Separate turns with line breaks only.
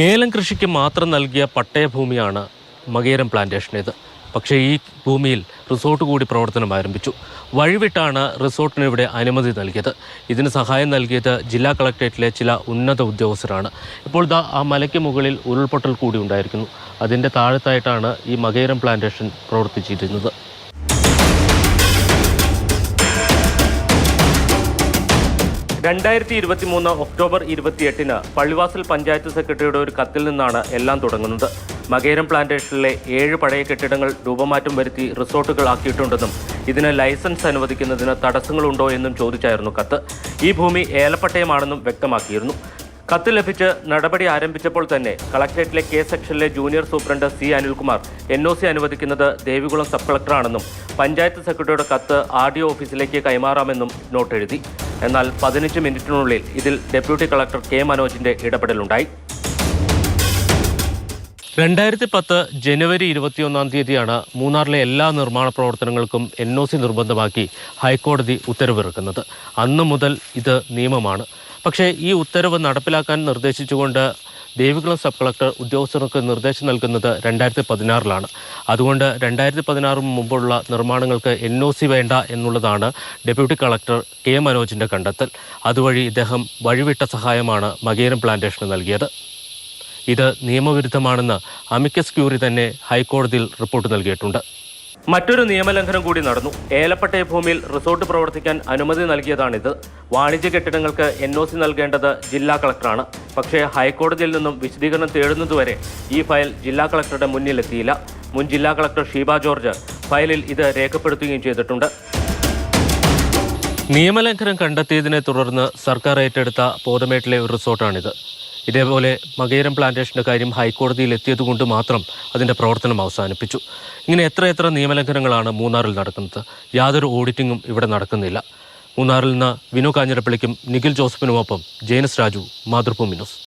ഏലം കൃഷിക്ക് മാത്രം നൽകിയ പട്ടയഭൂമിയാണ് മകേരം പ്ലാന്റേഷനേത്. പക്ഷേ ഈ ഭൂമിയിൽ റിസോർട്ട് കൂടി പ്രവർത്തനം ആരംഭിച്ചു. വഴിവിട്ടാണ് റിസോർട്ടിന് ഇവിടെ അനുമതി നൽകിയത്. ഇതിന് സഹായം നൽകിയത് ജില്ലാ കളക്ടറേറ്റിലെ ചില ഉന്നത ഉദ്യോഗസ്ഥരാണ്. ഇപ്പോൾ ആ മലയ്ക്ക് മുകളിൽ ഉരുൾപൊട്ടൽ കൂടി ഉണ്ടായിരിക്കുന്നു. അതിൻ്റെ താഴത്തായിട്ടാണ് ഈ മകേരം പ്ലാന്റേഷൻ പ്രവർത്തിച്ചിരുന്നത്. ഒക്ടോബർ 28 പള്ളിവാസൽ പഞ്ചായത്ത് സെക്രട്ടറിയുടെ ഒരു കത്തിൽ നിന്നാണ് എല്ലാം തുടങ്ങുന്നത്. മകേരം പ്ലാന്റേഷനിലെ 7 പഴയ കെട്ടിടങ്ങൾ രൂപമാറ്റം വരുത്തി റിസോർട്ടുകൾ ആക്കിയിട്ടുണ്ടെന്നും ഇതിന് ലൈസൻസ് അനുവദിക്കുന്നതിന് തടസ്സങ്ങളുണ്ടോ എന്നും ചോദിച്ചായിരുന്നു കത്ത്. ഈ ഭൂമി ഏലപ്പട്ടയമാണെന്നും വ്യക്തമാക്കിയിരുന്നു. കത്ത് ലഭിച്ച് നടപടി ആരംഭിച്ചപ്പോൾ തന്നെ കളക്ടറേറ്റിലെ കെ സെക്ഷനിലെ junior superintendent C Anilkumar NOC അനുവദിക്കുന്നത് ദേവികുളം സബ് കളക്ടറാണെന്നും പഞ്ചായത്ത് സെക്രട്ടറിയുടെ കത്ത് RDO ഓഫീസിലേക്ക് കൈമാറാമെന്നും നോട്ട് എഴുതി. എന്നാൽ 15 മിനിറ്റിനുള്ളിൽ ഇതിൽ ഡെപ്യൂട്ടി കളക്ടർ കെ മനോജിന്റെ ഇടപെടലുണ്ടായി. 2010 ജനുവരി 21 മൂന്നാറിലെ എല്ലാ നിർമ്മാണ പ്രവർത്തനങ്ങൾക്കും NOC നിർബന്ധമാക്കി ഹൈക്കോടതി ഉത്തരവിറക്കുന്നത്. അന്നു മുതൽ ഇത് നിയമമാണ്. പക്ഷേ ഈ ഉത്തരവ് നടപ്പിലാക്കാൻ നിർദ്ദേശിച്ചുകൊണ്ട് ദേവികുളം സബ് കളക്ടർ ഉദ്യോഗസ്ഥർക്ക് നിർദ്ദേശം നൽകുന്നത് 2016 അതുകൊണ്ട് 2016 മുമ്പുള്ള നിർമ്മാണങ്ങൾക്ക് NOC വേണ്ട എന്നുള്ളതാണ് ഡെപ്യൂട്ടി കളക്ടർ കെ മനോജിൻ്റെ കണ്ടെത്തൽ. അതുവഴി ഇദ്ദേഹം വഴിവിട്ട സഹായമാണ് മകേരം പ്ലാന്റേഷന് നൽകിയത്. ഇത് നിയമവിരുദ്ധമാണെന്ന് അമിക്കസ് ക്യൂറി തന്നെ ഹൈക്കോടതിയിൽ റിപ്പോർട്ട് നൽകിയിട്ടുണ്ട്. മറ്റൊരു നിയമലംഘനം കൂടി നടന്നു. ഏലപ്പട്ടയ ഭൂമിയിൽ റിസോർട്ട് പ്രവർത്തിക്കാൻ അനുമതി നൽകിയതാണിത്. വാണിജ്യ കെട്ടിടങ്ങൾക്ക് NOC നൽകേണ്ടത് ജില്ലാ കളക്ടറാണ്. പക്ഷേ ഹൈക്കോടതിയിൽ നിന്നും വിശദീകരണം തേടുന്നതുവരെ ഈ ഫയൽ ജില്ലാ കളക്ടറുടെ മുന്നിലെത്തിയില്ല. മുൻ ജില്ലാ കളക്ടർ ഷീബ ജോർജ് ഫയലിൽ ഇത് രേഖപ്പെടുത്തുകയും ചെയ്തിട്ടുണ്ട്. നിയമലംഘനം കണ്ടെത്തിയതിനെ തുടർന്ന് സർക്കാർ ഏറ്റെടുത്ത പോതമേട്ടിലെ ഒരു റിസോർട്ടാണിത്. ഇതേപോലെ മകേരം പ്ലാന്റേഷൻ്റെ കാര്യം ഹൈക്കോടതിയിൽ എത്തിയതുകൊണ്ട് മാത്രം അതിൻ്റെ പ്രവർത്തനം അവസാനിപ്പിച്ചു. ഇങ്ങനെ എത്ര നിയമലംഘനങ്ങളാണ് മൂന്നാറിൽ നടക്കുന്നത്. യാതൊരു ഓഡിറ്റിങ്ങും ഇവിടെ നടക്കുന്നില്ല. മൂന്നാറിൽ നിന്ന് വിനു കാഞ്ഞിരപ്പള്ളിക്കും നിഖിൽ ജോസഫിനുമൊപ്പം ജെയിനസ് രാജു, മാതൃഭൂമി ന്യൂസ്.